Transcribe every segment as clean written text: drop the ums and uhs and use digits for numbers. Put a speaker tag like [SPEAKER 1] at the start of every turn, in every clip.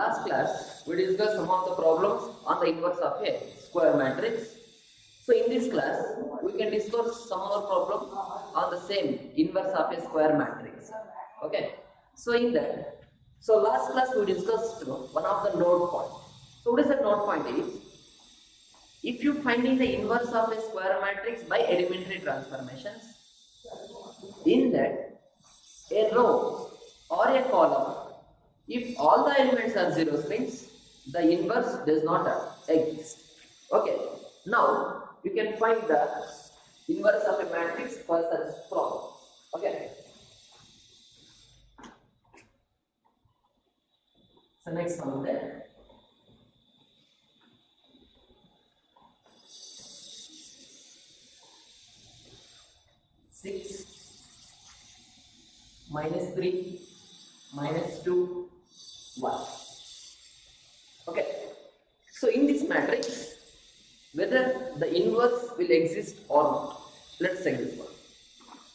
[SPEAKER 1] Last class, we discussed some of the problems on the inverse of a square matrix. So in this class, we can discuss some more problems on the same inverse of a square matrix. Okay. So in that, last class we discussed one of the node point. So what is the node point is? If you finding the inverse of a square matrix by elementary transformations, in that a row or a column, if all the elements are zeros means the inverse does not exist. Okay. Now you can find the inverse of a matrix for such problem. Okay. So next one there. Six minus 3 minus 2 1. Okay. So in this matrix, whether the inverse will exist or not, let's check this one.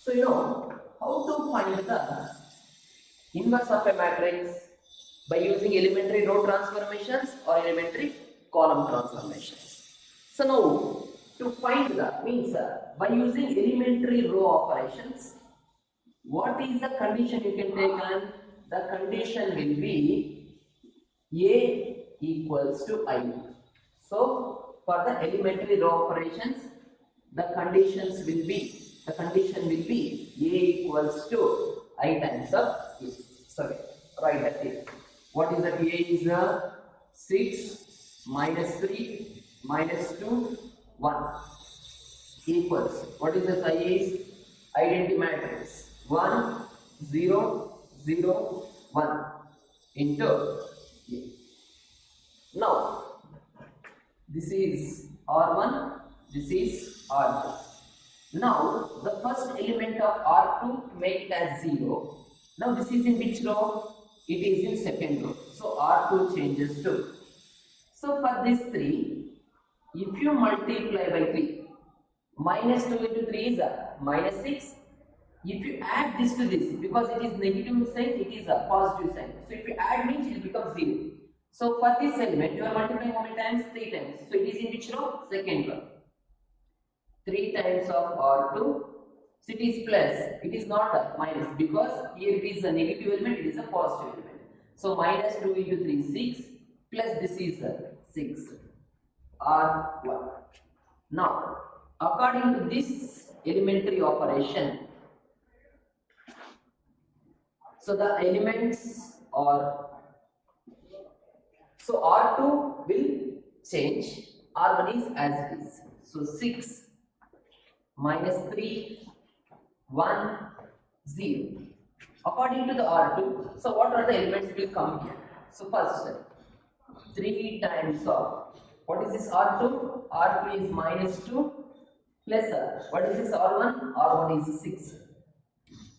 [SPEAKER 1] So you know how to find the inverse of a matrix by using elementary row transformations or elementary column transformations. So now to find the means by using elementary row operations, what is the condition you can take on? The condition will be A equals to I. So for the elementary row operations, the condition will be A equals to I times of A. Sorry, write that here. What is that? A is 6 minus 3 minus 2 1 equals, what is the I is? Identity matrix 1 0 0 1 into A. Now this is R1, this is R2. Now the first element of R2 make it as 0. Now this is in which row? It is in second row. So R2 changes to. So for this 3, if you multiply by 3, minus 2 into 3 is minus 6. If you add this to this, because it is negative sign, it is a positive sign. So if you add means it will become 0. So for this element, you are multiplying how many times? 3 times. So it is in which row? Second row. 3 times of R2. So it is plus. It is not a minus, because here it is a negative element, it is a positive element. So minus 2 into 3 is 6, plus this is 6. R1. Now, according to this elementary operation, so the elements are, so R2 will change, R1 is as it is. So 6 minus 3 1 0. According to the R2, so what are the elements will come here? So first 3 times of, what is this R2? R2 is minus 2 plus what is this R1? R1 is 6.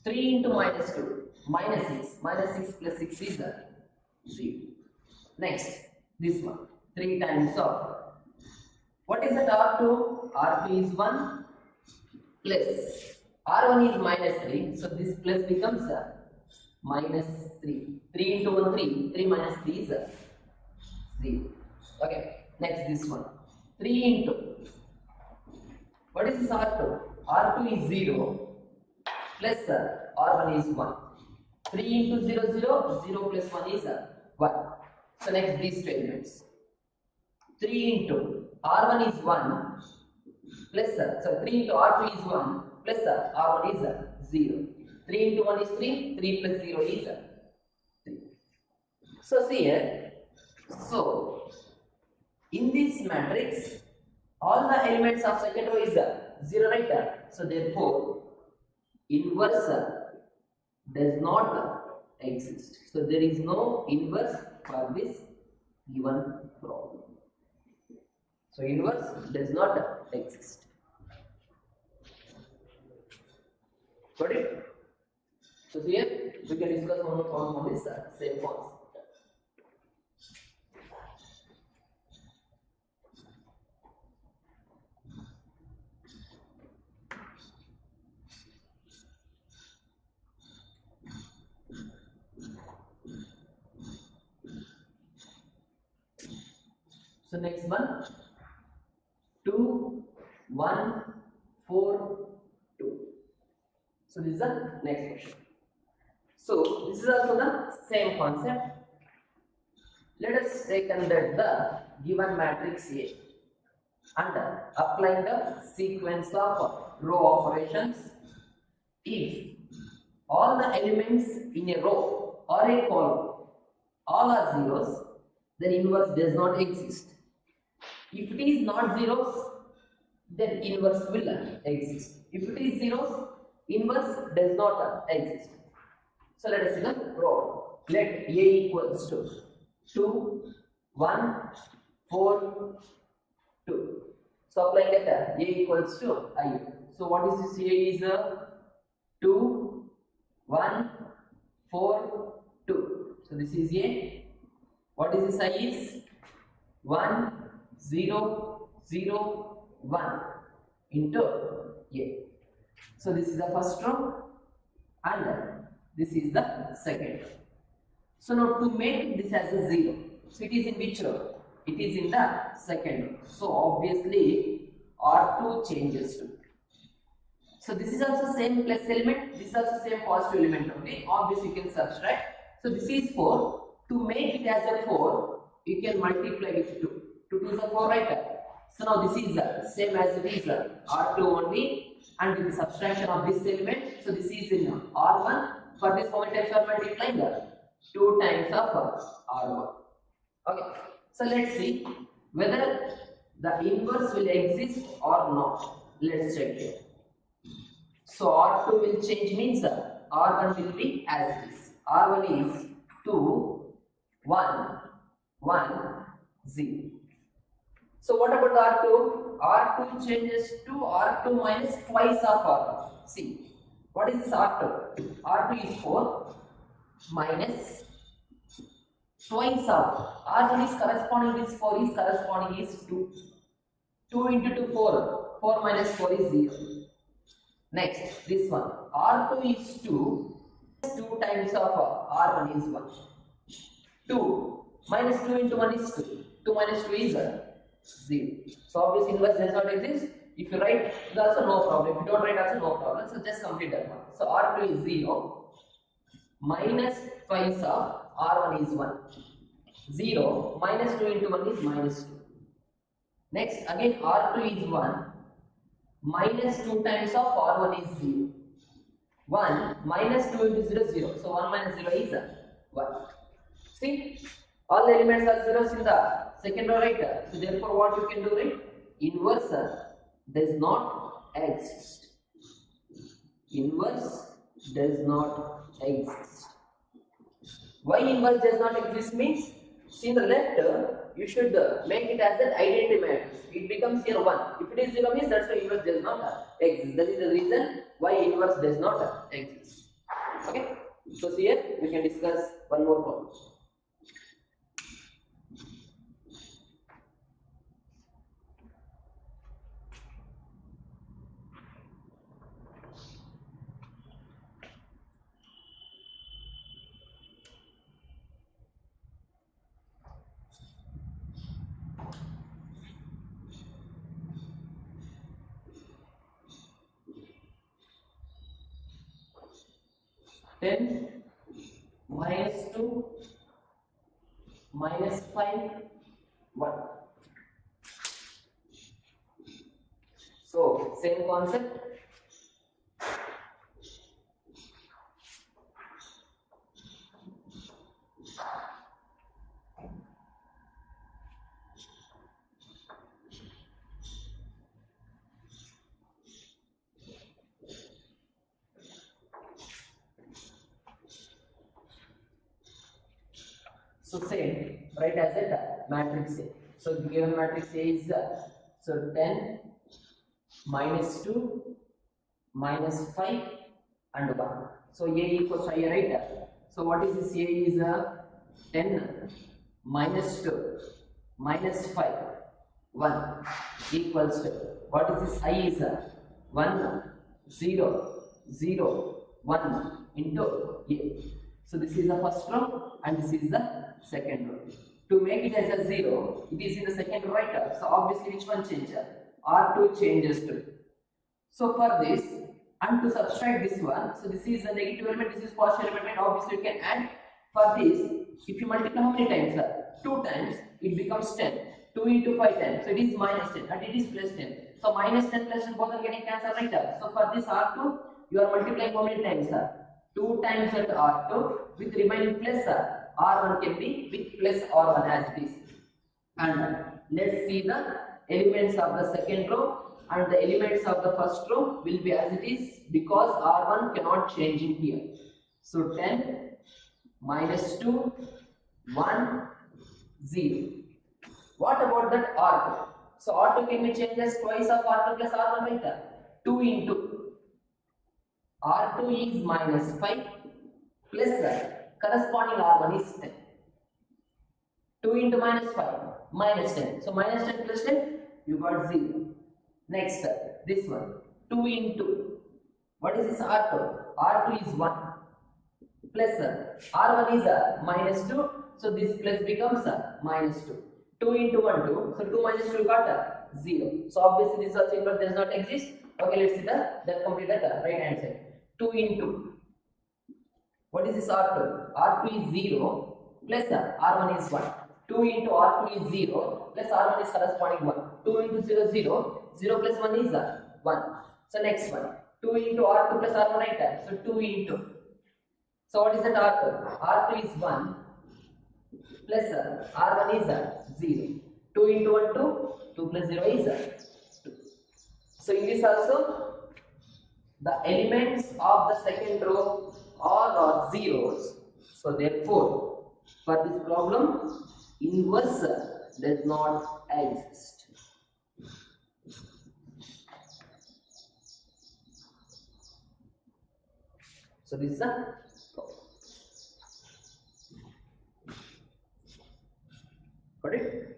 [SPEAKER 1] 3 into minus 2, minus 6. Minus 6 plus 6 is 0. Next, this one. 3 times of, what is that R2? R2 is 1 plus R1 is minus 3. So this plus becomes minus 3. 3 into 1, 3. 3 minus 3 is 0. Okay. Next, this one. 3 into, what is this R2? R2 is 0 plus R1 is 1. 3 into 0, 0. 0 plus 1 is 1. So next, these two elements. 3 into R1 is 1 plus, so 3 into R2 is 1 plus R1 is 0. 3 into 1 is 3. 3 plus 0 is 3. So see here. So in this matrix, all the elements of second row is 0, right? So therefore, inverse does not exist. So there is no inverse for this given problem. So inverse does not exist. Got it? So here we can discuss one more problem on this same concept. So next one, 2, 1, 4, 2. So this is the next question. So this is also the same concept. Let us take under the given matrix A and applying the sequence of row operations. If all the elements in a row or a column all are zeros, then inverse does not exist. If it is not zeros, then inverse will exist. If it is zeros, inverse does not exist. So let us see the row. Let A equals to 2, 1, 4, 2. So applying that A equals to I. So what is this? A is 2, 1, 4, 2. So this is A. What is this? I is 1, 0, 0, 1 into A. So this is the first row and this is the second row. So now to make this as a 0, so it is in which row? It is in the second row. So obviously R2 changes to. So this is also same plus element, this is also same positive element only. Obviously you can subtract. So this is 4. To make it as a 4, you can multiply with 2. 2 to the 4, right? So now this is same as it is R2 only, and with the subtraction of this element. So this is in R1. For this, how many times we are multiplying? 2 times of R1. Okay. So let's see whether the inverse will exist or not. Let's check here. So R2 will change means R1 will be as it is. R1 is 2, 1, 1, 0. So what about the R2? R2 changes to R2 minus twice of R1. See, what is this R2? R2 is 4 minus twice of R1 is corresponding with 4 is corresponding is 2. 2 into 2, 4. 4 minus 4 is 0. Next, this one. R2 is 2. 2 times of R1 is 1. 2 minus 2 into 1 is 2. 2 minus 2 is 0. So obviously inverse does not exist. If you write, it's also no problem. If you don't write, also no problem. So just complete that one. So R2 is 0 minus twice of R1 is 1. 0 minus 2 into 1 is minus 2. Next, again R2 is 1 minus 2 times of R1 is 0. 1 minus 2 into 0 is 0. So 1 minus 0 is 1. See, all the elements are zeros in the second row, right? So therefore what you can do, right? Inverse does not exist. Inverse does not exist. Why inverse does not exist means, see in the left, you should make it as an identity matrix. It becomes here 1. If it is 0 means that's why inverse does not exist. That is the reason why inverse does not exist. Okay. So here we can discuss one more problem. Then minus 2 minus 5 1. So same concept. So same, write as a matrix A. So the given matrix A is so 10 minus 2 minus 5 and 1. So A equals 5, right? So what is this? A is 10 minus 2 minus 5 1 equals to, what is this? I is 1 0 0 1 into A. So this is the first row and this is the second row. To make it as a 0, it is in the second row, right? So obviously which one changes? R2 changes to. So for this, and to subtract this one, so this is a negative element, this is positive element, and obviously you can add. For this, if you multiply how many times, sir? 2 times, it becomes 10. 2 into 5 times, so it is minus 10, and it is plus 10. So minus 10 plus 10 both are getting cancelled, right? So for this R2, you are multiplying how many times, sir? 2 times at R2 with remaining plus, sir. R1 can be with plus R1 as it is. And let's see the elements of the second row and the elements of the first row will be as it is because R1 cannot change in here. So 10 minus 2 1 0. What about that R2? So R2 can be changed as twice of R2 plus R1, right? 2 into R2 is minus 5 plus corresponding R1 is 10. 2 into minus 5 minus 10. So minus 10 plus 10, you got 0. Next, this one 2 into what is this R2? R2 is 1 plus R1 is minus 2. So this plus becomes minus 2. 2 into 1 2. So 2 minus 2 you got 0. So obviously this also inverse does not exist. Okay, let's see that complete that right hand side. 2 into what is this R2? R2 is 0 plus R1 is 1. 2 into R2 is 0 plus R1 is corresponding 1. 2 into 0 0. 0 plus 1 is 1. So next one 2 into R2 plus R1, right? So 2 into. So what is that R2? R2 is 1 plus R1 is 0. 2 into 1 2. 2 plus 0 is 2. So in this also the elements of the second row are zeros. So therefore for this problem inverse does not exist. So this is a problem. Got it?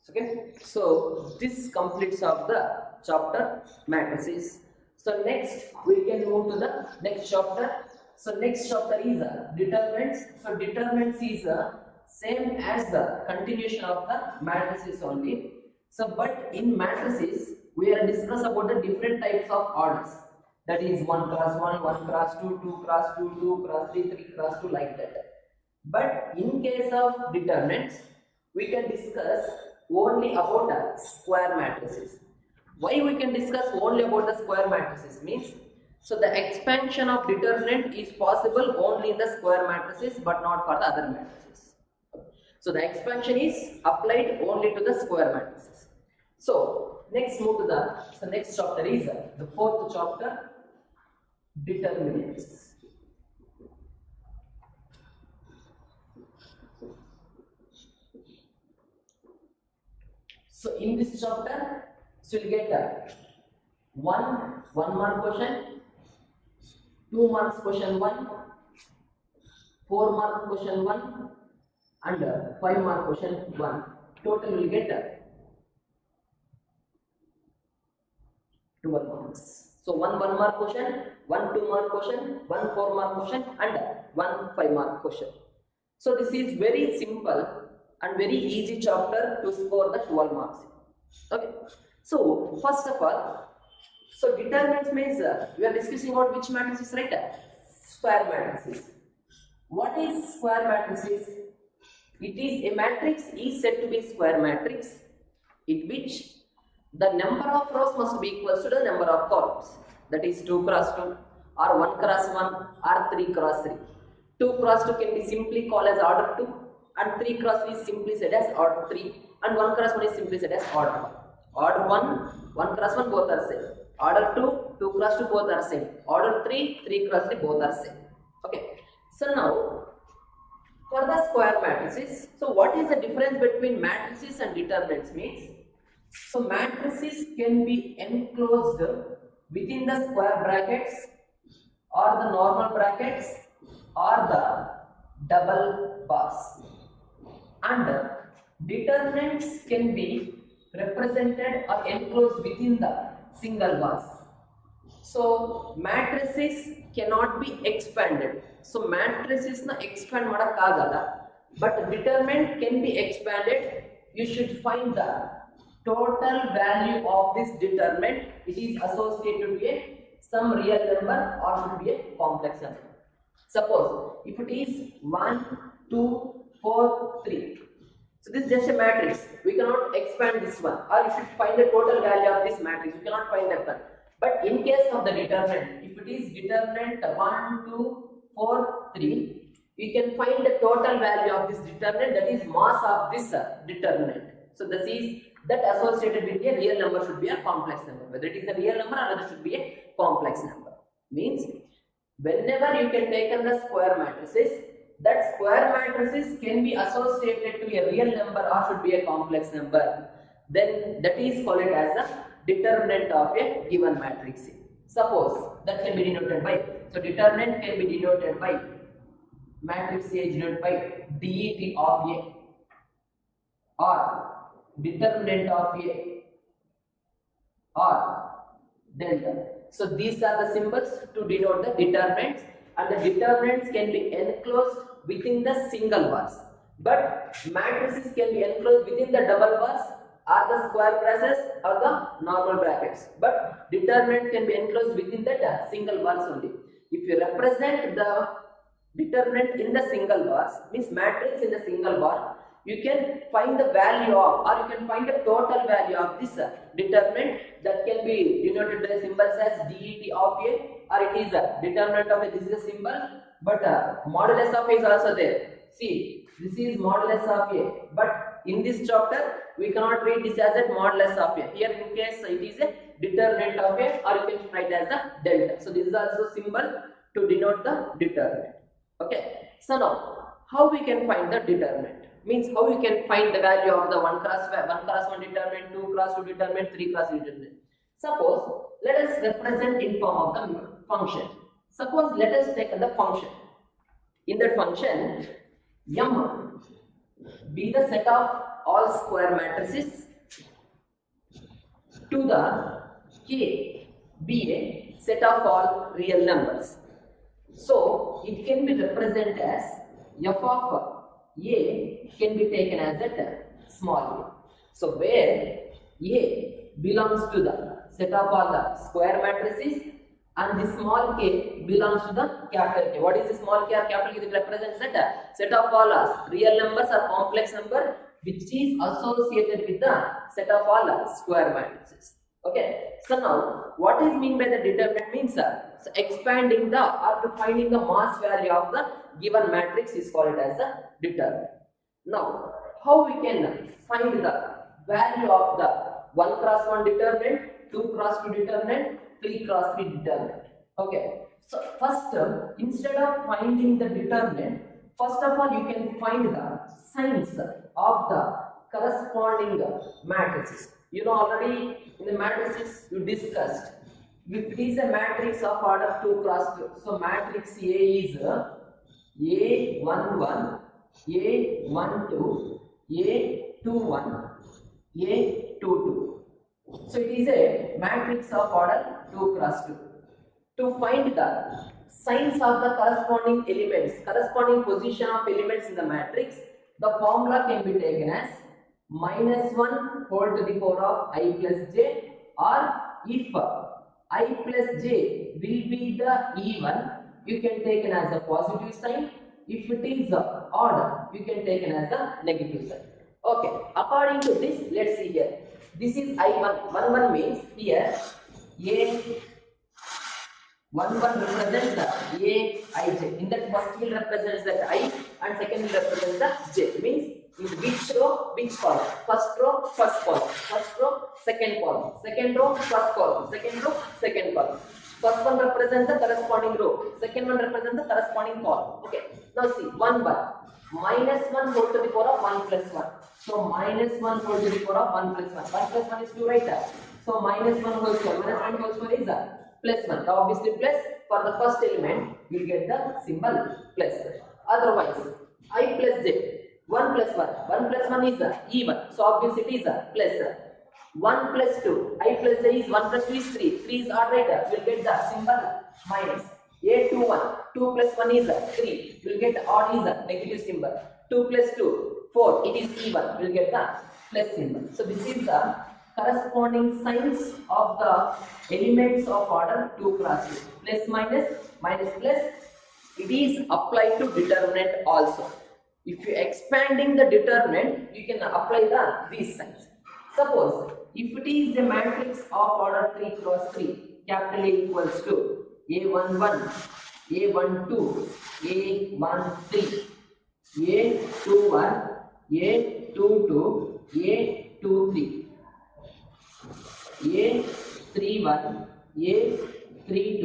[SPEAKER 1] Okay, so this completes of the chapter matrices. So next we can move to the next chapter. So next chapter is determinants. So determinants is same as the continuation of the matrices only. So but in matrices we are discuss about the different types of orders. That is 1 cross 1, 1 cross 2, 2 cross 2, 2 cross 3, 3 cross 2 like that. But in case of determinants we can discuss only about square matrices. Why we can discuss only about the square matrices means, so the expansion of determinant is possible only in the square matrices but not for the other matrices. So the expansion is applied only to the square matrices. So next move to the next chapter is the fourth chapter, determinants. So in this chapter, so you'll get one mark question, 2 marks question 1, 4 mark question 1, and 5 mark question 1. Total will get 12 marks. So 1 mark question, 1 2 mark question, 1 4 mark question, and 1 5 mark question. So this is very simple and very easy chapter to score the 12 marks. Okay. So first of all, so determinants means we are discussing about which matrices, right? Square matrices. What is square matrices? It is a matrix is said to be square matrix in which the number of rows must be equal to the number of columns. That is 2 cross 2 or 1 cross 1 or 3 cross 3. 2 cross 2 can be simply called as order 2 and 3 cross 3 is simply said as order 3 and 1 cross 1 is simply said as order 1. Order 1, 1 cross 1 both are same. Order 2, 2 cross 2 both are same. Order 3, 3 cross 3 both are same. Okay. So now For the square matrices, so what is the difference between matrices and determinants means? So matrices can be enclosed within the square brackets or the normal brackets or the double bars, and determinants can be represented or enclosed within the single bars. So matrices cannot be expanded. So matrices na expand madakagala, but determinant can be expanded. You should find the total value of this determinant. It is associated with some real number or should be a complex number. Suppose if it is 1, 2, 4, 3. So this is just a matrix. We cannot expand this one, or you should find the total value of this matrix. You cannot find that one. But in case of the determinant, if it is determinant 1, 2, 4, 3, you can find the total value of this determinant, that is mass of this determinant. So this is that associated with a real number should be a complex number. Whether it is a real number or whether it should be a complex number. Means whenever you can take on the square matrices, that square matrices can be associated to a real number or should be a complex number. Then that is called as a determinant of a given matrix. Suppose that can be denoted by, so determinant can be denoted by matrix A denoted by det of A or determinant of A or delta. So these are the symbols to denote the determinants, and the determinants can be enclosed within the single bars, but matrices can be enclosed within the double bars or the square brackets or the normal brackets, but determinant can be enclosed within the single bars only. If you represent the determinant in the single bars, means matrix in the single bar, you can find the value of, or you can find the total value of this determinant, that can be denoted by the symbols as det of A, or it is a determinant of A. This is a symbol, but modulus of A is also there. See, this is modulus of A, but in this chapter we cannot read this as a modulus of A. Here in case it is a determinant of A, or you can write as a delta. So this is also symbol to denote the determinant. Okay. So now how we can find the determinant? Means how you can find the value of the 1 cross 1 determinant, 2 cross 2 determinant, 3 cross determinant. Suppose let us represent in form of the function. Suppose let us take the function. In that function, M be the set of all square matrices to the K be a set of all real numbers. So it can be represented as f of A can be taken as a small a. So where A belongs to the set of all the square matrices and the small k belongs to the capital K. What is the small k or capital K? It represents that set of all real numbers or complex number which is associated with the set of all square matrices. Okay. So now what is mean by the determinant means so expanding the or finding the mass value of the given matrix is called as a determinant. Now how we can find the value of the 1 cross 1 determinant, 2 cross 2 determinant, 3 cross 3 determinant. Okay. So first instead of finding the determinant, first of all you can find the signs of the corresponding matrices. You know already in the matrices you discussed. If it is a matrix of order 2 cross 2, so matrix A is A11, A12, A21, A22. So it is a matrix of order 2 cross 2. To find the signs of the corresponding elements, corresponding position of elements in the matrix, the formula can be taken as -1 whole to the power of I plus j, or if I plus j will be the even, you can take it as a positive sign. If it is odd, you can take it as a negative sign. Okay, according to this, let's see here. This is I1. 1 means here A 1 represents the A I j. In that first will represents the I and second will represent the j. Means in which row, which column. First row, first column. First row, second column. Second row, first column. Second row, second column. First one represents the corresponding row. Second one represents the corresponding column. Okay. Now see, 1 by minus 1 whole to the power of 1 plus 1. So minus 1 whole to the power of 1 plus 1. 1 plus 1 is 2, right? So minus 1 whole square. Minus 1 whole square is plus 1. Now obviously plus for the first element we will get the symbol plus. Otherwise, I plus z. 1 plus 1. 1 plus 1 is even. So obviously it is plus. 1 plus 2. I plus j is 1 plus 2 is 3. 3 is odd, right? We will get the symbol minus. A 2 1. 2 plus 1 is 3. We will get odd is negative symbol. 2 plus 2 4. It is even. We will get the plus symbol. So this is the corresponding signs of the elements of order 2 cross 2. Plus minus, minus plus. It is applied to determinant also. If you expanding the determinant, you can apply these signs. Suppose if it is a matrix of order 3 cross 3, capital A equals to A11, A12, A13, A21, A22, A23, A31, A32,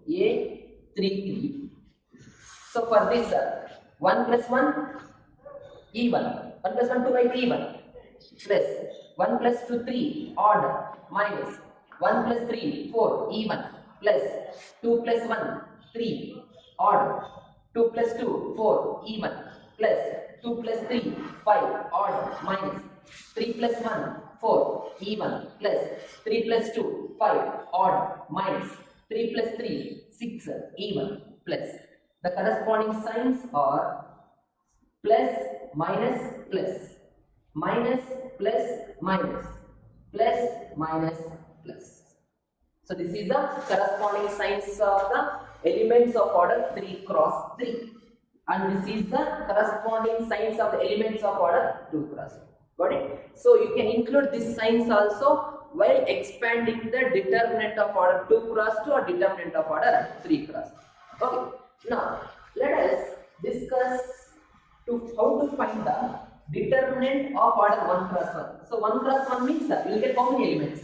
[SPEAKER 1] A33. So for this 1 plus 1 even, 1 plus 1 2 by even, plus 1 plus 2 3 odd, minus 1 plus 3 4 even, plus 2 plus 1 3 odd, 2 plus 2 4 even, plus 2 plus 3 5 odd, minus 3 plus 1 4 even, plus 3 plus 2 5 odd, minus 3 plus 3 6 even, plus. The corresponding signs are plus, minus, plus, minus, plus, minus, plus, minus, plus. So this is the corresponding signs of the elements of order 3 cross 3, and this is the corresponding signs of the elements of order 2 cross 2. Got it? So you can include these signs also while expanding the determinant of order 2 cross 2 or determinant of order 3 cross 2. Okay. Now let us discuss how to find the determinant of order 1 cross 1. So 1 cross 1 means you will get how many elements?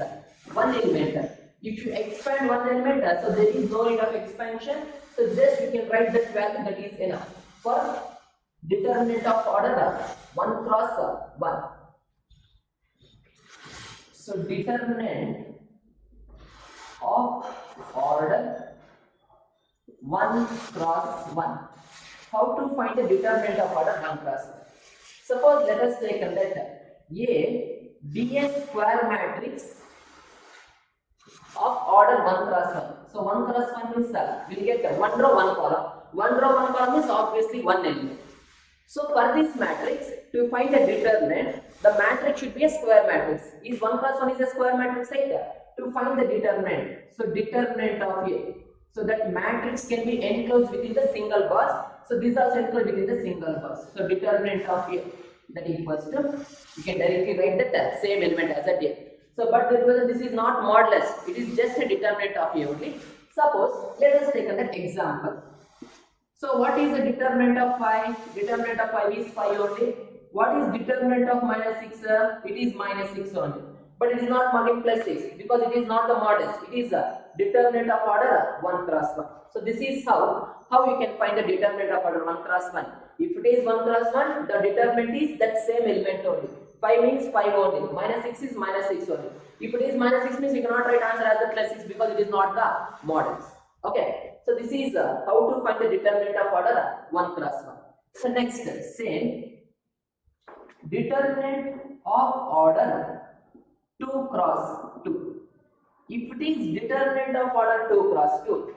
[SPEAKER 1] One element. If you expand one element, so there is no need of expansion. So just you can write that value, that is enough for determinant of order 1 cross 1. So determinant of order 1 cross 1. How to find the determinant of order 1 cross 1? Suppose let us take a letter A be a square matrix of order 1 cross 1. So 1 cross 1 means we will get 1 row 1 column. 1 row 1 column is obviously 1 element. So for this matrix, to find the determinant, the matrix should be a square matrix. Is 1 cross 1 is a square matrix, right? To find the determinant, so determinant of A. So that matrix can be enclosed within the single bars. So these are enclosed within the single bars. So determinant of A, that equals to, you can directly write that same element as a A. So but this is not modulus, it is just a determinant of A only. Suppose let us take an example. So what is the determinant of 5? Determinant of 5 is 5 only. What is determinant of minus 6? It is minus 6 only. But it is not multiply 6 because it is not the modulus. It is a determinant of order 1 cross 1. So this is how you can find the determinant of order 1 cross 1. If it is 1 cross 1, the determinant is that same element only. 5 means 5 only. Minus 6 is minus 6 only. If it is minus 6 means you cannot write answer as the plus 6 because it is not the modulus. Okay. So this is how to find the determinant of order 1 cross 1. So next, same determinant of order 2 cross 2. If it is determinant of order 2 cross 2,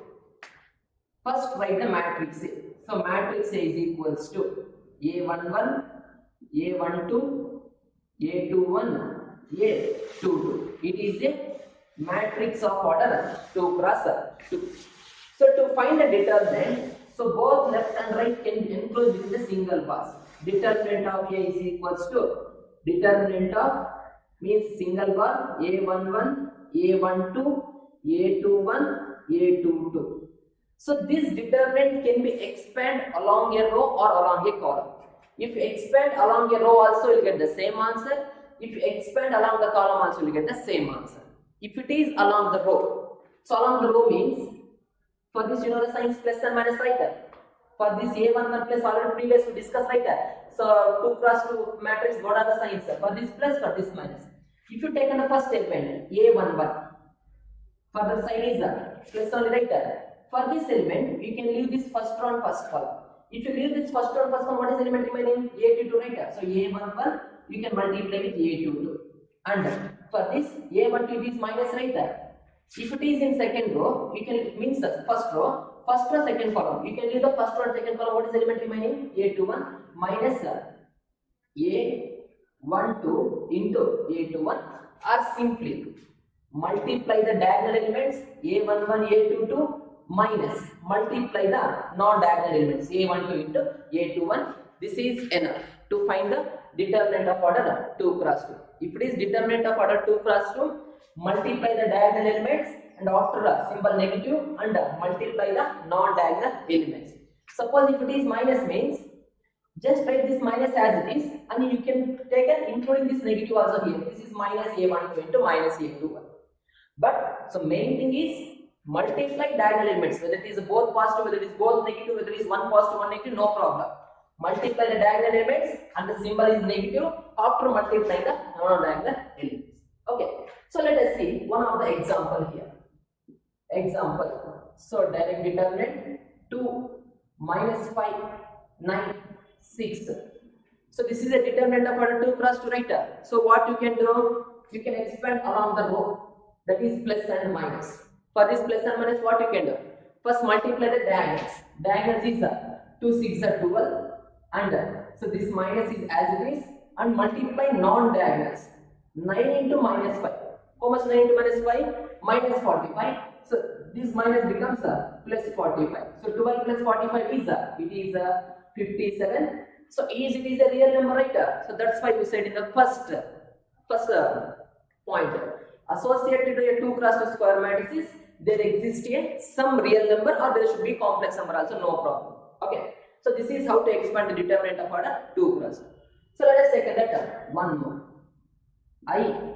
[SPEAKER 1] first write the matrix A. So matrix A is equals to A11, A12, A21, A22. It is a matrix of order 2 cross 2. So to find the determinant, so both left and right can be enclosed within the single bars. Determinant of A is equals to determinant of means single bar A11, A12, A21, A22. So this determinant can be expand along a row or along a column. If you expand along a row also, you will get the same answer. If you expand along the column also, you will get the same answer. If it is along the row, so along the row means For this, you know the signs plus and minus, right? For this A11 plus already previously discussed, right? So 2 cross 2 matrix, what are the signs? For this plus, for this minus. If you take on the first element A11, for the sign is plus only, right? For this element, you can leave this first row and first column. If you leave this first row and first column, what is element remaining? A22, right? So A11, you can multiply with A22. And for this A12 is minus, right? If it is in second row, you can means first row, second column. You can leave the first row and second column. What is element remaining? A21 minus A12 into A21, or simply multiply the diagonal elements A11, A22 minus multiply the non-diagonal elements A12 into A21. This is enough to find the determinant of order 2 cross 2. If it is determinant of order 2 cross 2, multiply the diagonal elements and after a symbol negative and multiply the non-diagonal elements. Suppose if it is minus means, just write this minus as it is and you can take it including this negative also here. This is minus A12 into minus A21. But so main thing is multiply diagonal elements, whether it is both positive, whether it is both negative, whether it is one positive, one negative, no problem. Multiply the diagonal elements and the symbol is negative after multiplying the non-diagonal elements. Okay, so let us see one of the example here. Example, so direct determinant 2 minus 5 9 6. So this is a determinant of order 2 cross 2, right? So what you can do, you can expand along the row, that is plus and minus. For this plus and minus, what you can do, first multiply the diagonals. Diagonals is 2 6 are 12 and so this minus is as it is and multiply non-diagonals. 9 into minus 5. How much 9 into minus 5? Minus 45. So this minus becomes plus 45. So 12 plus 45 is it is 57. So it is a real number, right? So that's why we said in the first point, associated with a 2 cross 2 square matrices, there exists a some real number or there should be complex number also, no problem. Okay. So this is how to expand the determinant of order 2 cross 2. So let us take a letter one more. I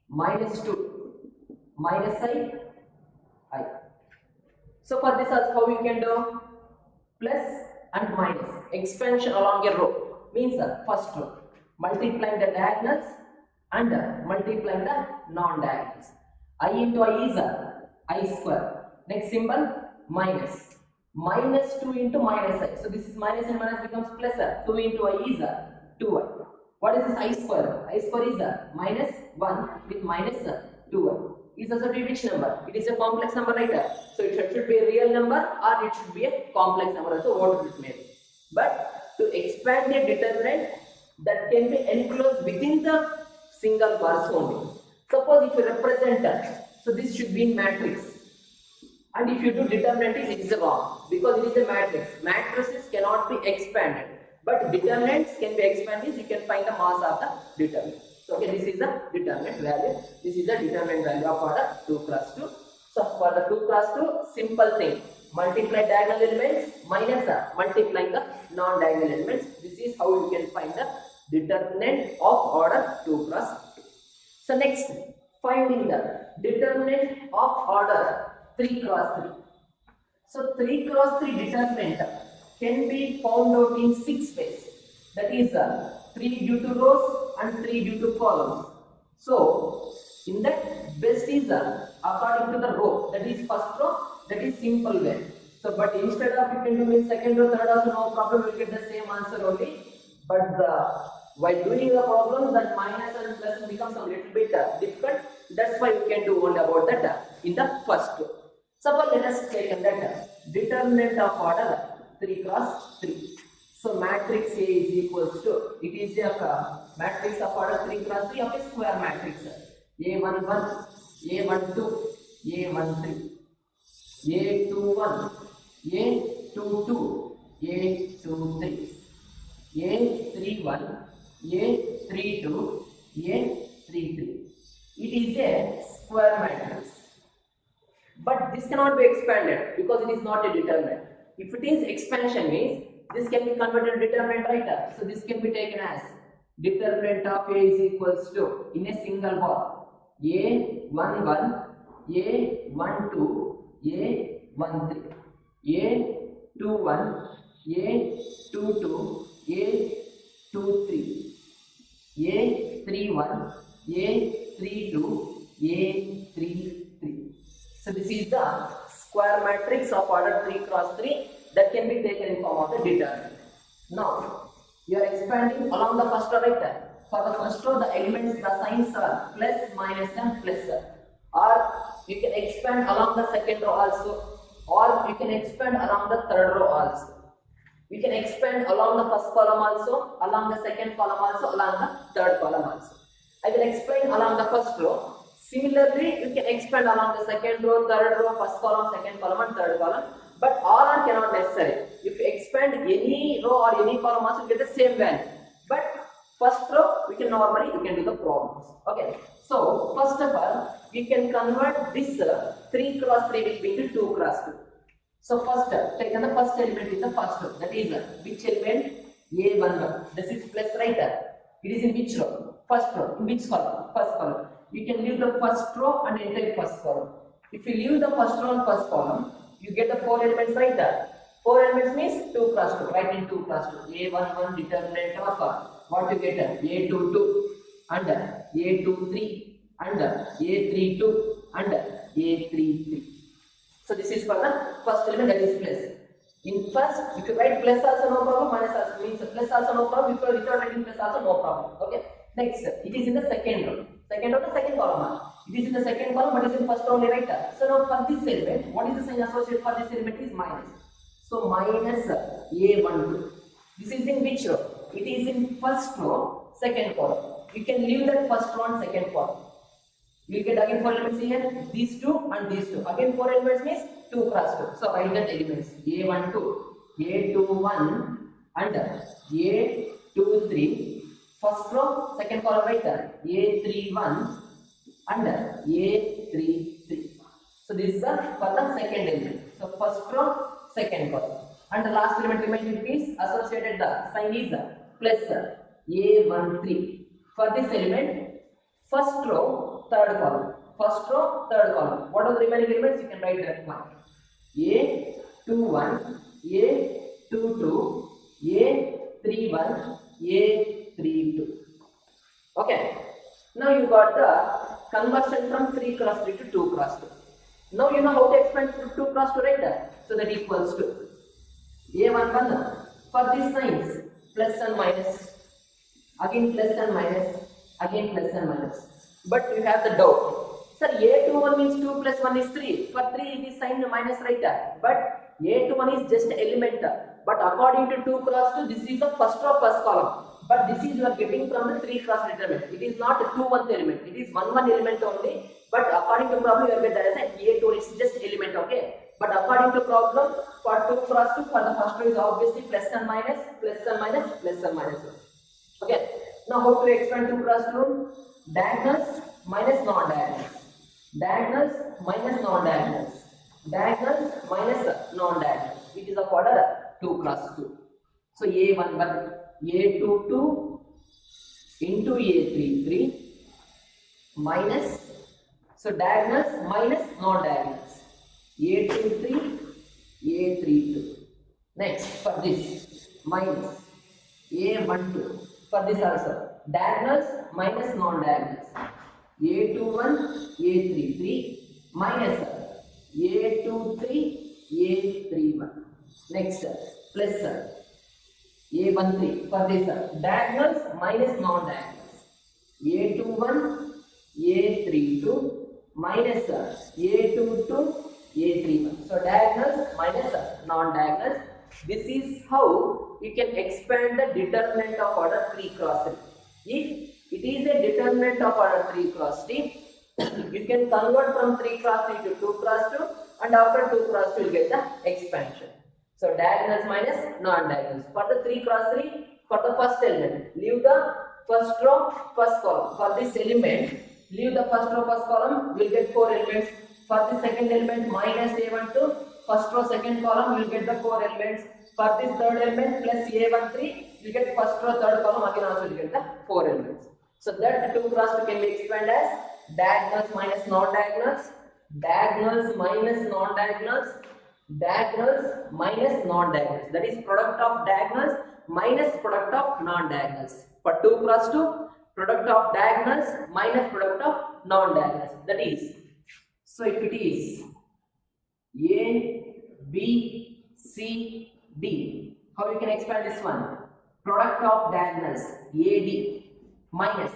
[SPEAKER 1] minus 2 minus I. So for this also how you can do plus and minus expansion along a row means first row multiplying the diagonals and multiplying the non-diagonals. I into I is I square. Next symbol minus. Minus 2 into minus I. So this is minus and minus becomes plus 2 into I is 2I. What is this I square? I square is minus 1 with minus 2I. Is also to which number? It is a complex number, right? So it should be a real number or it should be a complex number. So what it may be. But to expand a determinant that can be enclosed within the single bars only. Suppose if you represent that, so this should be in matrix. And if you do determinant, it is wrong because it is a matrix. Matrices cannot be expanded, but determinants can be expanded. You can find the mass of the determinant. So okay, this is the determinant value. This is the determinant value of order 2 cross 2. So for the 2 cross 2, simple thing. Multiply diagonal elements minus multiplying the non-diagonal elements. This is how you can find the determinant of order 2 cross 2. So next, finding the determinant of order 3 cross 3. So 3 cross 3 determinant can be found out in 6 ways. That is 3 due to rows and 3 due to columns. So in that best is according to the row, that is first row, that is simple way. So but instead of you can do in second row, third also no problem, you will get the same answer only. But while doing the problem, that minus and plus becomes a little bit difficult. That's why you can do only about that in the first row. Suppose let us take that determinant of order 3 cross 3. So matrix A is equals to, it is a matrix of order 3 cross 3 of a square matrix. A11, A12, A13, A21, A22, A23, A31, A32, A33. It is a square matrix. But this cannot be expanded because it is not a determinant. If it is expansion means this can be converted to determinant, right? So this can be taken as determinant of A is equals to, in a single bar, A11, A12, A13, 1 3, A21, A22, A23, A31, A32, A33. So this is the square matrix of order 3 cross 3 that can be taken in form of the determinant. Now you are expanding along the first row, right? For the first row, the elements, the signs are plus, minus, and plus. Or you can expand along the second row also, or you can expand along the third row also. You can expand along the first column also, along the second column also, along the third column also. I will explain along the first row. Similarly, you can expand along the second row, third row, first column, second column, and third column. But all are cannot necessary. If you expand any row or any column also, you get the same value. But first row, we can normally do the problems. Okay. So first of all, we can convert this 3 cross 3 will be into 2 cross 2. So first, take the first element in the first row. That is which element? A11. This is plus, right? It is in which row? First row. In which column? First column. You can leave the first row and enter first column. If you leave the first row and first column, you get the 4 elements, right? 4 elements means 2 cross 2. Write in 2 cross 2. A11 determinant of what you get? A22 and A23 and A32 and A33. So this is for the first element, that is plus. In first, if you write plus also no problem, minus also means plus also no problem. If you are without writing plus also no problem. Okay. Next, it is in the second row. Second row, the second column. It is in the second column, but it is in first row only, right? So now for this element, what is the sign associated for this element is minus. So minus A12. This is in which row? It is in first row, second column. You can leave that first row and second column. You will get again 4 elements here, these two and these two. Again 4 elements means 2 cross 2. So write that elements A12, A21 and A23. First row, second column, right? A31 and A33. So this is for the second element. So first row, second column. And the last element remaining is associated, the sign is plus A13. For this element, first row, third column. First row, third column. What are the remaining elements? You can write that one. A21, A22, A31, A32. Okay. Now you got the conversion from 3 cross 3 to 2 cross 2. Now you know how to expand to 2 cross 2, right? So that equals to A11 for these signs plus and minus. Again plus and minus. Again plus and minus. But you have the doubt. Sir, A21 means 2 plus 1 is 3. For 3 it is signed minus, right? But A21 is just element. But according to 2 cross 2, this is the first row, first column. But this is you are getting from the 3 cross determinant. It is not a 2-1 element. It is 1-1 element only. But according to problem, you are getting as A2 is just element, okay? But according to problem, for 2 cross 2, for the first row is obviously plus and minus, plus and minus, plus and minus. Okay. Now how to expand 2 cross 2? Diagonals minus non-diagonals. Diagonals minus non-diagonals. Diagonals minus non-diagonals. It is of order 2 cross 2. So A11, A22 into A33 minus, so diagonals minus non-diagonals. A23, A32. Next for this minus A12. For this also diagonals minus non-diagonals. A21, A33 minus A23, A31. Next plus A13 for this diagonals minus non-diagonals. A21, A32 minus A22, A31. So diagonals minus non-diagonals. This is how you can expand the determinant of order 3 cross 3. If it is a determinant of order 3 cross 3, you can convert from 3 cross 3 to 2 cross 2, and after 2 cross 2 you will get the expansion. So diagonals minus non-diagonals. For the 3 cross 3, for the first element, leave the first row, first column. For this element, leave the first row, first column, you will get 4 elements. For the second element, minus A12, first row, second column, you will get the 4 elements. For this third element, plus A13, you get first row, third column, again also you get the 4 elements. So that 2 cross 2 can be expanded as diagonals minus non-diagonals, diagonals minus non-diagonals, diagonals minus non-diagonals. That is product of diagonals minus product of non-diagonals. For 2 cross 2, product of diagonals minus product of non-diagonals. That is, so if it is A, B, C, D, how you can expand this one? Product of diagonals AD minus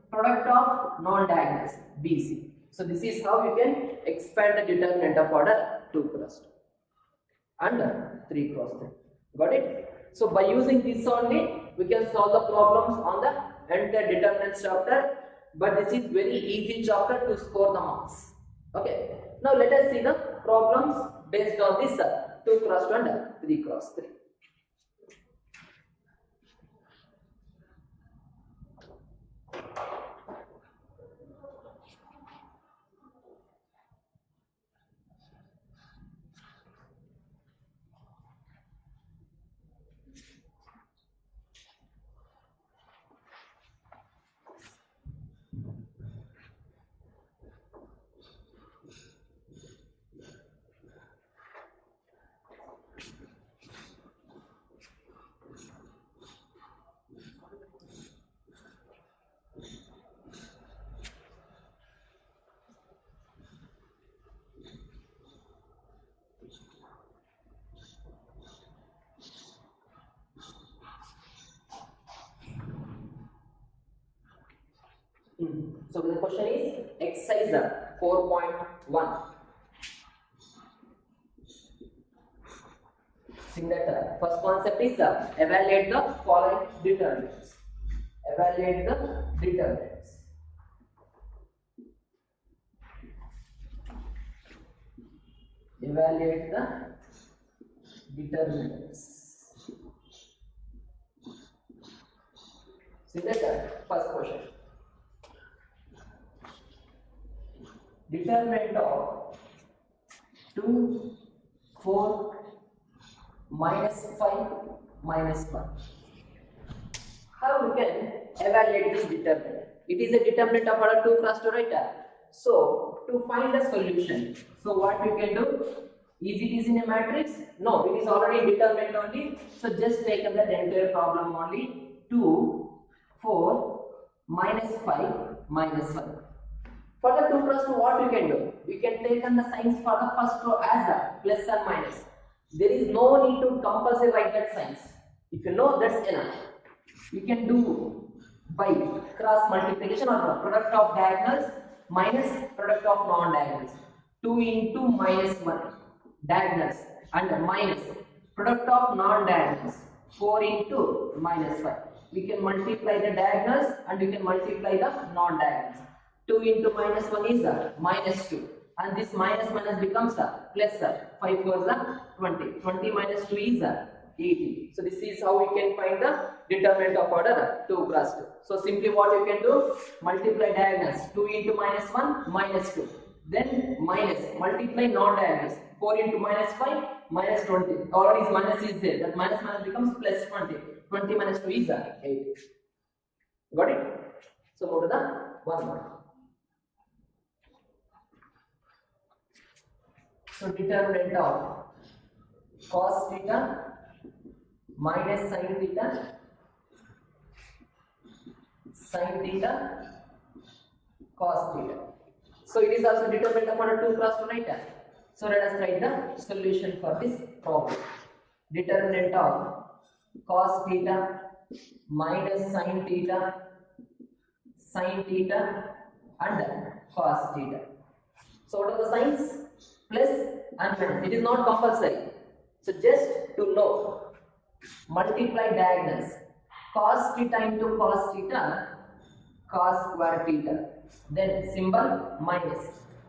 [SPEAKER 1] product of non-diagonals BC. So this is how you can expand the determinant of order 2 cross 2 and 3 cross 3. Got it? So by using this only, we can solve the problems on the entire determinants chapter. But this is very easy chapter to score the marks. Okay. Now let us see the problems based on this 2 cross 2 and 3 cross 3. So the question is exercise 4.1. See that first concept is evaluate the following determinants. Evaluate the determinants. Evaluate the determinants. See that first question. Determinant of 2, 4, minus 5, minus 1. How we can evaluate this determinant? It is a determinant of order 2 cross 2, right? So, to find the solution, so what you can do? Is it is in a matrix? No, it is already determinant only. So, just take up the entire problem only. 2, 4, minus 5, minus 1. For the 2 cross 2, what you can do? You can take on the signs for the first row as a plus and minus. There is no need to compulsory write that signs. If you know, that's enough. You can do by cross multiplication or product of diagonals minus product of non-diagonals. 2 into minus 1 diagonals and minus product of non-diagonals 4 into minus 5. We can multiply the diagonals and we can multiply the non-diagonals. 2 into minus 1 is minus 2, and this minus minus becomes plus 5 4 20. 20 minus 2 is 18. So this is how we can find the determinant of order 2 cross 2. So simply what you can do, multiply diagonals. 2 into minus 1 minus 2, then minus multiply non-diagonals. 4 into minus 5 minus 20. Already minus is there, that minus minus becomes plus 20. 20 minus 2 is 8. Got it? So go to the one more. So determinant of cos theta minus sin theta, cos theta. So it is also determinant of order 2 cross 2, right? So let us write the solution for this problem. Determinant of cos theta minus sin theta and cos theta. So what are the signs? Plus and minus. It is not compulsory. So just to know, multiply diagonals. Cos theta into cos theta, cos square theta. Then symbol minus.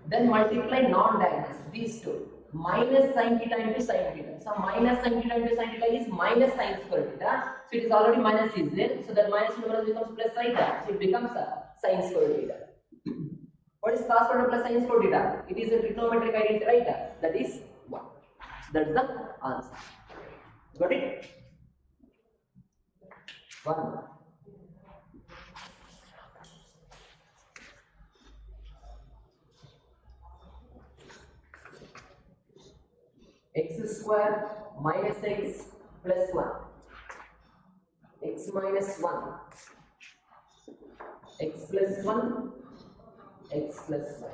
[SPEAKER 1] Then multiply non-diagonals. These two. Minus sin theta into sin theta. So minus sin theta into sin theta is minus sin square theta. So it is already minus is there. So that minus number becomes plus theta. So it becomes sin square theta. What is cos square plus sin square theta? It is a trigonometric identity, right? That is 1. That is the answer. Got it? 1. x square minus x plus 1, x minus 1, x plus 1, x plus 1.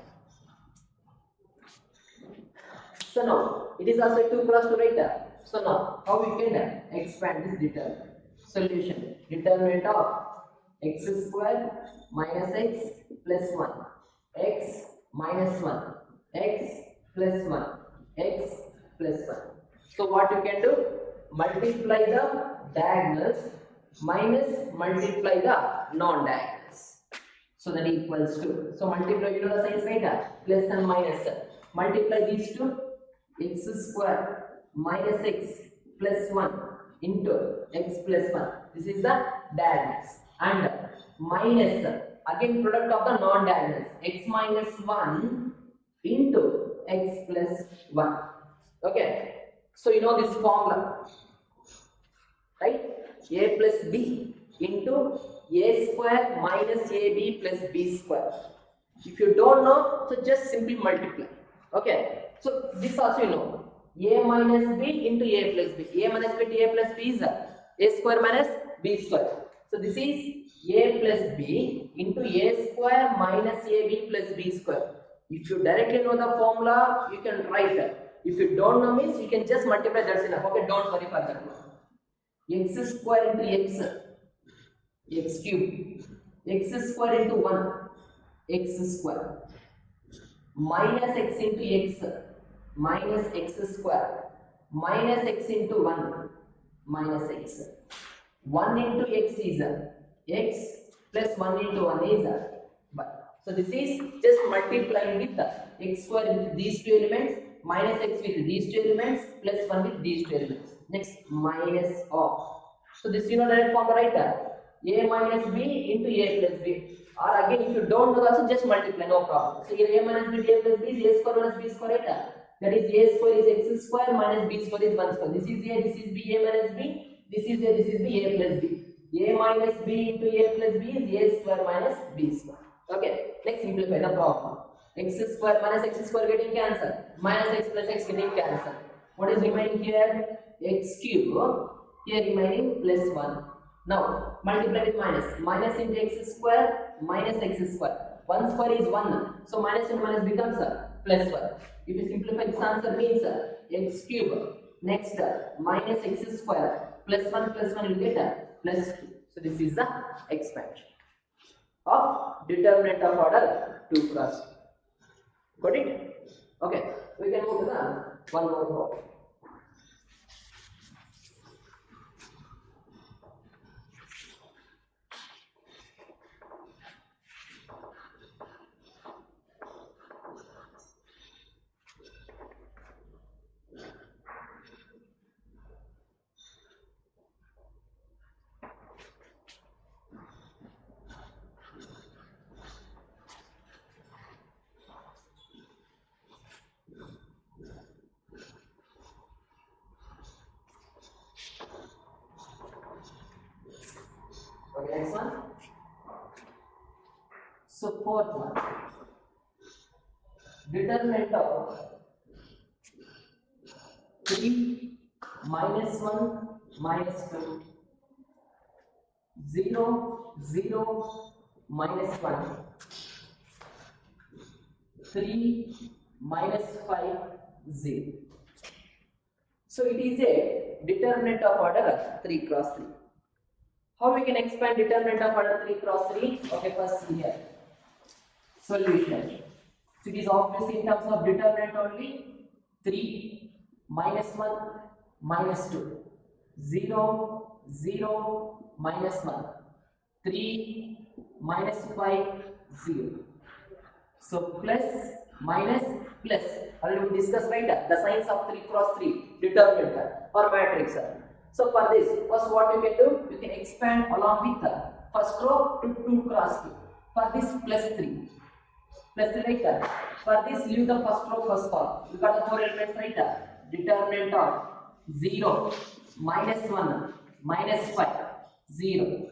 [SPEAKER 1] So now it is also 2 cross 2, right? So now how we can expand this determinant? Solution: determinant of x square minus x plus 1, x minus 1, x plus 1, x plus 1. So what you can do? Multiply the diagonals minus multiply the non-diagonals. So that equals to. So multiply, you know the signs, right? Plus and minus. Multiply these two. X square minus x plus 1 into x plus 1. This is the diagonals. And minus, again product of the non-diagonals. X minus 1 into x plus 1. Okay. So you know this formula, right? A plus b into a square minus ab plus b square. If you don't know, so just simply multiply. Okay. So this also you know. A minus b into a plus b. A minus b into a plus b is a square minus b square. So this is a plus b into a square minus ab plus b square. If you directly know the formula, you can write it. If you don't know means you can just multiply, that's enough. Okay, don't worry for that one. X square into x, x cube, x square into 1, x square, minus x into x, minus x square, minus x into 1, minus x. 1 into x is x plus 1 into 1 is y. So this is just multiplying with x square with these two elements, minus x with these two elements, plus 1 with these two elements. Next, minus of. So this you know direct form, right? A minus b into a plus b. Or again, if you don't know also just multiply, no problem. So here a minus b into a plus b is a square minus b square, right? That is a square is x square minus b square is 1 square. This is a, this is b, a minus b. This is a, this is b, a plus b. A minus b into a plus b is a square minus b square. Okay, let's simplify the problem. X square minus x square getting cancelled. Minus x plus x getting cancelled. What is remaining here? X cube. Here remaining plus 1. Now multiply with minus. Minus into x square minus x square. 1 square is 1. So minus and minus becomes plus 1. If you simplify, this answer means x cube. Next minus x square plus 1 you get plus 2. So this is the expansion of determinant of order 2 cross 2. Got it? Okay, we can move to the one more problem. Okay, next one. So fourth one, determinant of 3 minus 1 minus 2, 0 0 minus 1, 3 minus 5 0. So it is a determinant of order 3 cross 3. How we can expand determinant of order 3 cross 3? Okay, first see here. Solution. So it is obviously in terms of determinant only. 3 minus 1 minus 2. 0 0 minus 1. 3 minus 5 0. So plus minus plus. Already we discussed, right? The signs of 3 cross 3 determinant or matrix. So for this, first what you can do? You can expand along with the first row to 2 cross 2. For this plus 3. Plus 3, right? For this leave the first row first column. You got the 4 elements, right? Determinant of 0 minus 1 minus 5 0.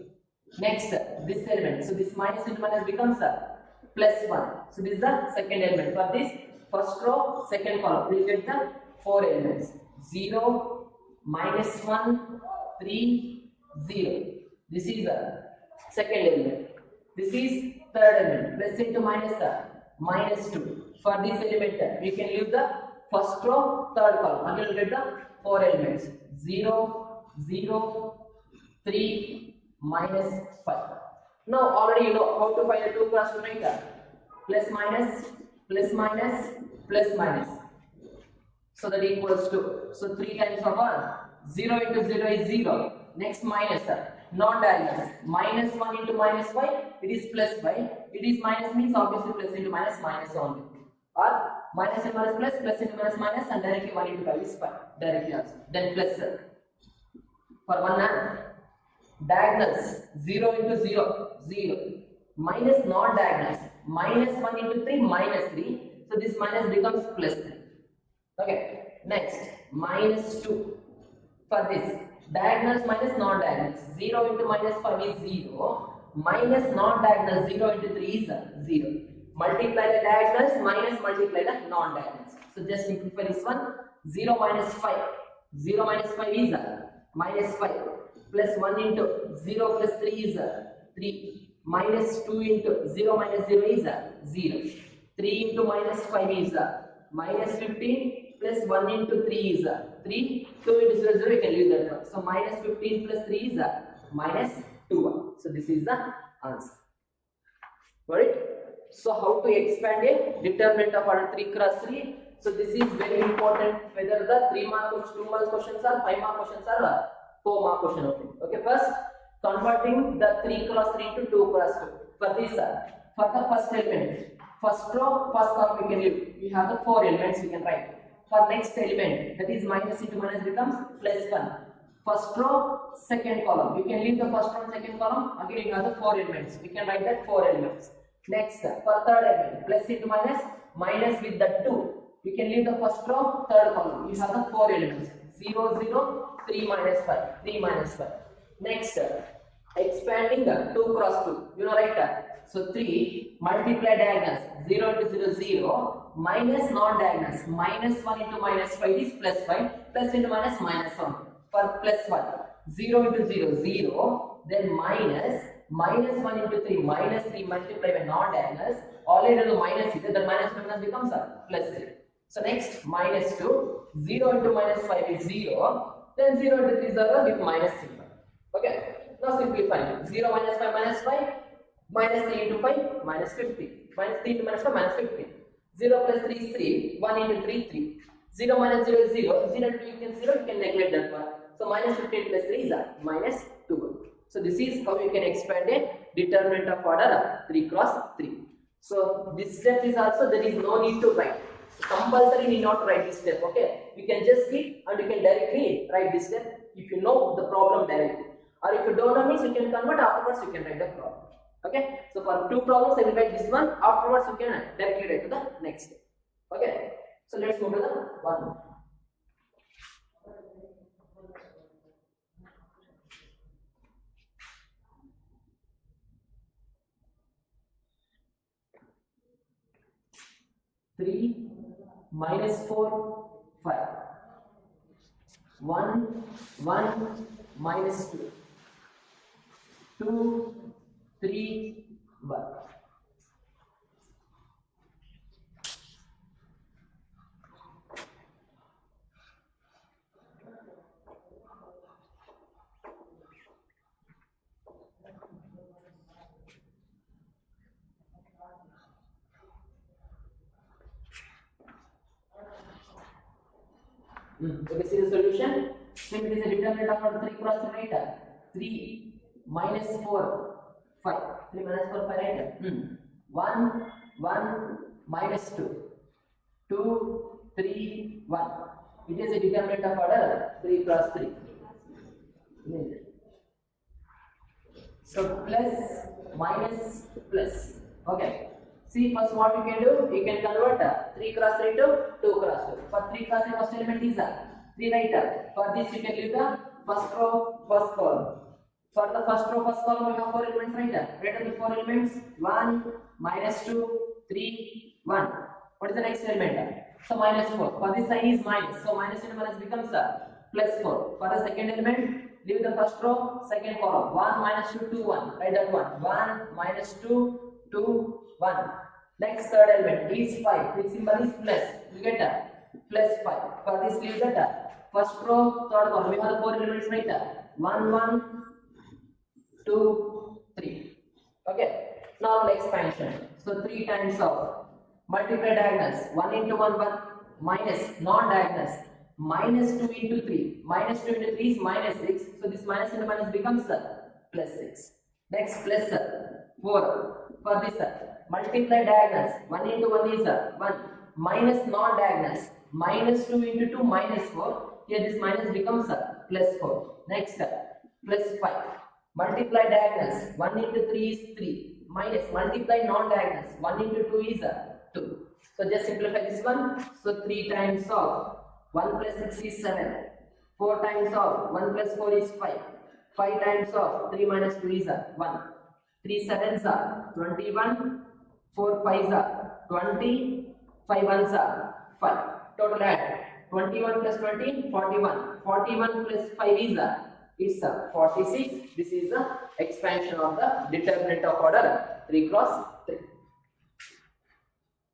[SPEAKER 1] Next this element. So this minus into minus becomes plus 1. So this is the second element. For this first row second column we will get the 4 elements. 0, -1, 3, 0. This is the second element. This is third element. Plus into -2. For this element, we can leave the first row, third column. Again, we'll get the 4 elements. 0, 0, 3, -5. Now already you know how to find the 2 cross 2, right? Plus minus, plus minus, plus minus. So that equals to, so 3 times of 1. 0 into 0 is 0. Next minus, non-diagonal. -1 into -5, it is +5. It is minus means obviously plus into minus, minus only. Or minus and minus plus, plus into minus minus, and directly 1 into 5 is 5. Directly also. Then plus. For 1 diagonals, 0 into 0, 0. Minus non-diagonals, -1 into 3, -3. So this minus becomes +3. Okay. Next, -2. For this, diagonals minus non-diagonals. 0 into -5 is 0. Minus non-diagonals, 0 into 3 is 0. Multiply the diagonals minus multiply the non-diagonals. So just simplify this one. 0 minus 5. 0 minus 5 is -5. Plus 1 into 0 plus 3 is 3. Minus 2 into 0 minus 0 is 0. 3 into -5 is -15. Plus 1 into 3 is 3. 2 into 0, 0, you can leave that one. So -15 plus 3 is -2. So this is the answer. Got it? So how to expand a determinant of order 3 cross 3? So this is very important, whether the 3 mark questions, 2 mark questions, or 5 mark questions, or 4 mark question only. Okay, first converting the 3 cross 3 into 2 cross 2. For this, for the first element, first row, first column we can leave. We have the 4 elements we can write. For next element, that is minus into minus becomes +1. First row, second column. You can leave the first row and second column. Again, you have the 4 elements. We can write that 4 elements. Next, for third element, plus into minus, minus with the 2. We can leave the first row, third column. You have the 4 elements. 0, 0, 3 minus 5. 3 minus 5. Next, expanding the 2 cross 2. You know, right? So 3 multiply diagonals. 0 into 0, 0. Minus non-diagonals. -1 into -5 is +5. Plus into minus, -1. For +1. 0 into 0, 0. Then -1 into 3, -3 multiply by non-diagonals. Already the minus is there, the minus becomes +3. So next, -2. 0 into -5 is 0. Then 0 into 3 is 0 with minus symbol. Okay. Now simplify. 0 minus 5 minus 5. -3 into 5 minus 50. -3 into -5 minus 50. 0 plus 3 is 3. 1 into 3, 3. 0 minus 0 is 0. 0 into 2 you can neglect that one. So -15 plus 3 is -2. So this is how you can expand a determinant of order 3 cross 3. So this step is also, there is no need to write. So compulsory need not write this step. Okay, you can just skip and you can directly write this step if you know the problem directly. Or if you don't know means you can convert, afterwards you can write the problem. Okay, so for 2 problems I will write this one, afterwards you can directly write to the next step. Okay, so let's move to the one more. Three minus 4, 5. 1 minus 2. 2, 3, 1. Okay, see the solution. So it is a determinant of order 3 cross 3, right? 3 minus 4, 5. 3 minus 4, 5, right? 1 minus 2. 2, 3, 1. It is a determinant of order 3 cross 3. So plus, minus, plus. Okay. See, first what you can do, you can convert 3 cross 3 to 2 cross 2. For 3 cross 3, first element is 3, right? For this you can leave the first row, first column. For the first row, first column, we have 4 elements, right? Write down the 4 elements. 1, minus 2, 3, 1. What is the next element? So minus 4. For this sign is minus. So minus into minus becomes plus 4. For the second element, leave the first row, second column. 1 minus 2, 2, 1. Write that one. 1 minus 2, 2, 1. Next third element is 5. Which symbol is plus. You get plus 5. For this, leave that first row, third column. We have the 4 elements right there. 1, 1, 2, 3. Okay. Now expansion. So 3 times of multiply diagonals. 1 into 1, 1 minus non-diagonals. Minus 2 into 3. Minus 2 into 3 is minus 6. So this minus into minus becomes plus 6. Next plus 4. For this multiply diagonals. 1 into 1 is 1. Minus non-diagonals. Minus 2 into 2 minus 4. Here this minus becomes plus 4. Next plus 5. Multiply diagonals. 1 into 3 is 3. Minus multiply non-diagonals. 1 into 2 is 2. So just simplify this one. So 3 times of 1 plus 6 is 7. 4 times of 1 plus 4 is 5. 5 times of 3 minus 2 is 1. 3 sevens are 21. 4 fives are 20. 5 ones are 5. Total add 21 plus 20, 41. 41 plus 5 is it's 46. This is the expansion of the determinant of order 3 cross 3.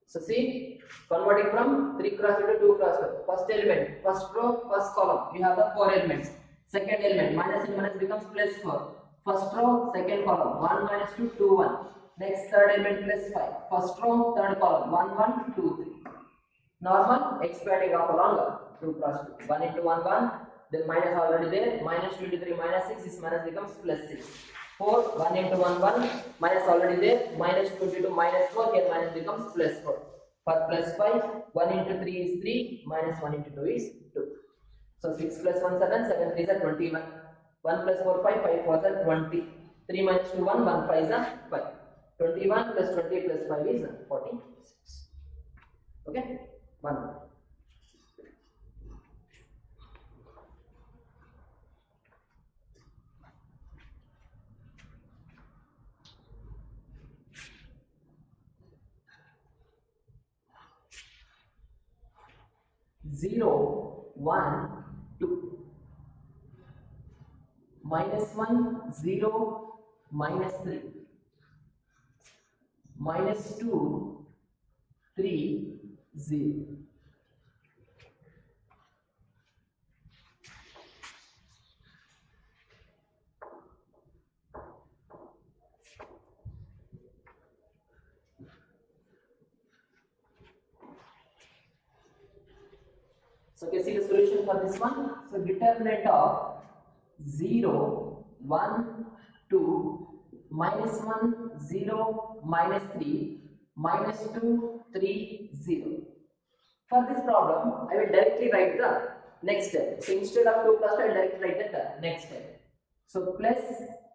[SPEAKER 1] So see, converting from 3 cross into 2 cross 2. First element, first row, first column. You have the 4 elements. Second element, minus and minus becomes plus 4. First row, second column. 1 minus 2, 2, 1. Next third element plus 5. First row, third column. 1, 1, 2, 3. Normal expanding of along 2 cross 2. 1 into 1, 1. Then minus already there. Minus 2 into 3, minus 6. This minus becomes plus 6. 4, 1 into 1, 1. Minus already there. Minus 2 into 2, minus 4. Here minus becomes plus 4. For plus 5, 1 into 3 is 3. Minus 1 into 2 is 2. So 6 plus 1, 7. 7 3 is 21. 1 plus 4, 5. 5 4 is 20. 3 minus 2, 1. 1 5 is 5. 21 plus 20 plus 5 is 46. Okay? 1. 0, 1, 2. Minus 1, 0, minus 3. Minus 2, 3, 0. So can you see the solution for this one? So determinant of 0, 1, 2, minus 1, 0, minus 3, minus 2, 3, 0. For this problem, I will directly write the next step. So instead of 2 plus 2, I will directly write the next step. So plus,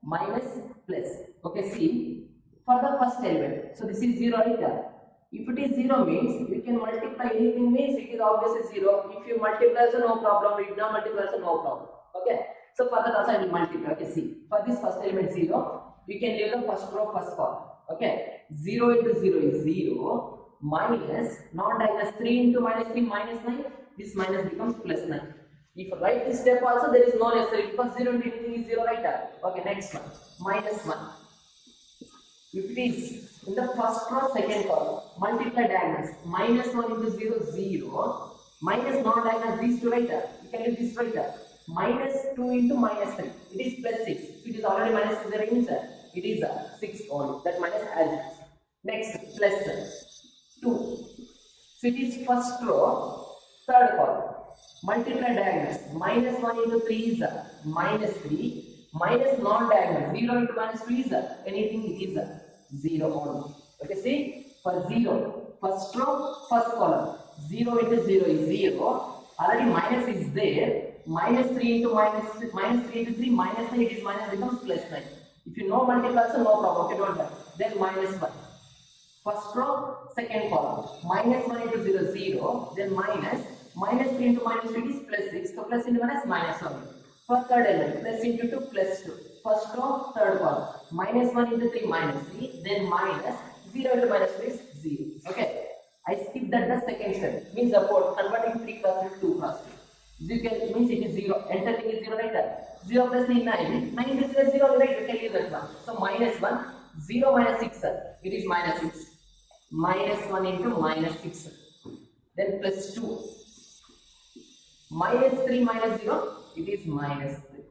[SPEAKER 1] minus, plus. Okay, see, for the first element, so this is 0 right? If it is 0 means, you can multiply anything means it is obviously 0. If you multiply also no problem, if not multiply also no problem. Okay. So for that also I will multiply. Okay, see. For this first element 0, you can leave the first row, first column. Okay. 0 into 0 is 0. Minus, non-diagonal 3 into minus 3 minus 9. This minus becomes plus 9. If you write this step also, there is no necessary because 0 into anything is 0 right? Okay, next one. Minus 1. If it is in the first row, second column, multiply diagonals. Minus 1 into 0, 0. Minus non-diagonal, these two right? You can leave this right? Minus 2 into minus 3. It is plus 6. If it is already minus 6, that means it is 6 only. That minus as it is. Next, plus 2. So it is first row, third column. Multiply diagonals. Minus 1 into 3 is minus 3. Minus non-diagonal. 0 into minus 2 is anything, it is 0 only. Okay, see, for 0, first row, first column, 0 into 0 is 0. Already minus is there. Minus 3 into minus 3 into 3, minus 9, it is minus becomes plus 9. If you know multiply also no problem, okay, don't worry. Then minus 1. First row, second column, minus 1 into 0, 0. Then minus 3 into minus 2 is plus 6. So plus into minus, minus 1. For third element, plus into 2, plus 2. First row, third column, minus 1 into 3, minus 3. Then minus 0 into minus 2 is 0. Okay. I skipped at the second step. Means about converting 3 cross 3 to 2 cross 3. You can means it is 0. Entering is 0 right there. 0 plus 3 9. 9 is 0 right. You can leave that one. So minus 1. 0 minus 6. It is minus 6. Minus 1 into minus 6. Then plus 2. Minus 3 minus 0. It is minus 3.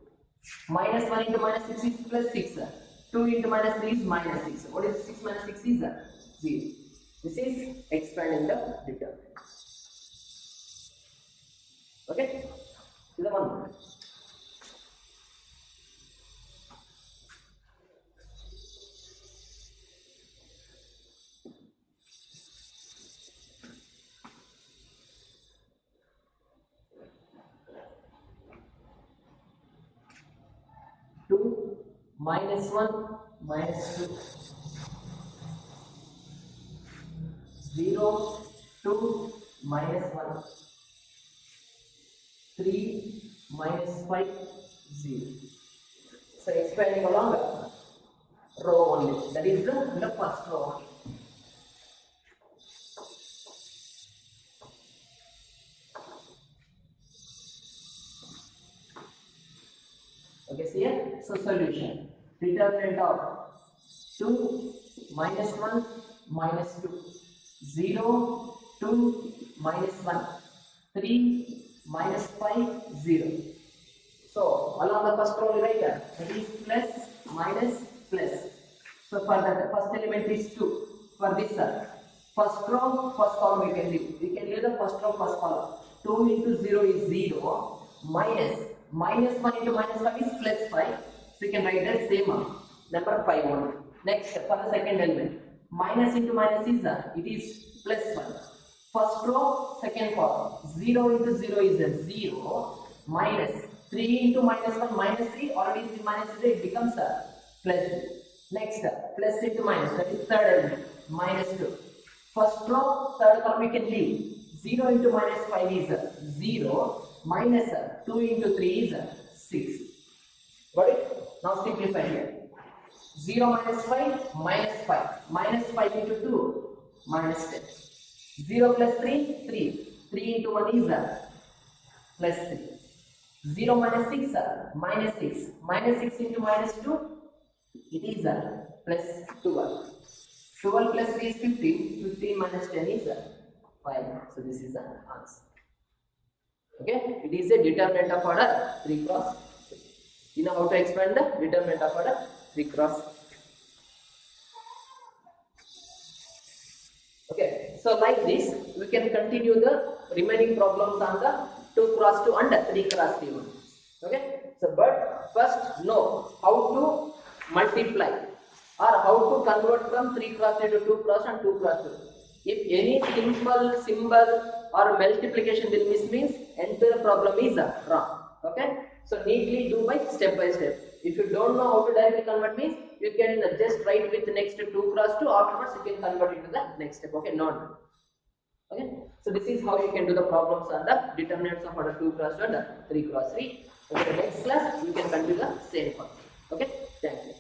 [SPEAKER 1] Minus 1 into minus 6 is plus 6. 2 into minus 3 is minus 6. What is 6 minus 6 is 0. This is expanding the determinant. Okay? See the one more. Two minus 1 minus 2. 0, 2, minus 1, 3, minus 5, 0. So expanding along the row only. That is the first row only. Okay, see here? So solution. Determinant of 2, minus 1, minus 2. 0, 2, minus 1, 3, minus 5, 0. So, along the first row, right there, that is plus, minus, plus. So, for that, the first element is 2. For this, first row, first column we can leave. We can leave the first row, first column. 2 into 0 is 0, minus 1 into minus 5 is plus 5. So, you can write that same number 5 only. Next, for the second element. Minus into minus is it is plus 1. First row, second column. 0 into 0 is a 0. Minus 3 into minus 1, minus 3. Already 3 minus 3, it becomes a plus 3. Next, plus into minus, that is third element. Minus 2. First row, third column we can leave. 0 into minus 5 is 0. Minus 2 into 3 is 6. Got it? Now simplify here. 0 minus 5, minus 5. Minus 5 into 2, minus 10. 0 plus 3, 3. 3 into 1 is plus 3. 0 minus 6, minus 6. Minus 6 into minus 2, it is plus 12. 12 plus 3 is 15. 15 minus 10 is 5. So this is the answer. Okay? It is a determinant of order 3 cross 3. You know how to expand the determinant of order 3 cross 3. Okay, so like this, we can continue the remaining problems on the 2 cross 2 and 3 cross 3 one. Okay, so but first know how to multiply or how to convert from 3 cross 3 to 2 cross and 2 cross 2. If any simple symbol or multiplication will miss means entire problem is wrong. Okay, so neatly do by step. If you don't know how to directly convert means you can just write with next 2 cross 2, afterwards you can convert into the next step. Okay, not. Okay, so this is how you can do the problems on the determinants of order 2 cross 2 and 3 cross 3. Okay, the next class you can continue the same concept. Okay, thank you.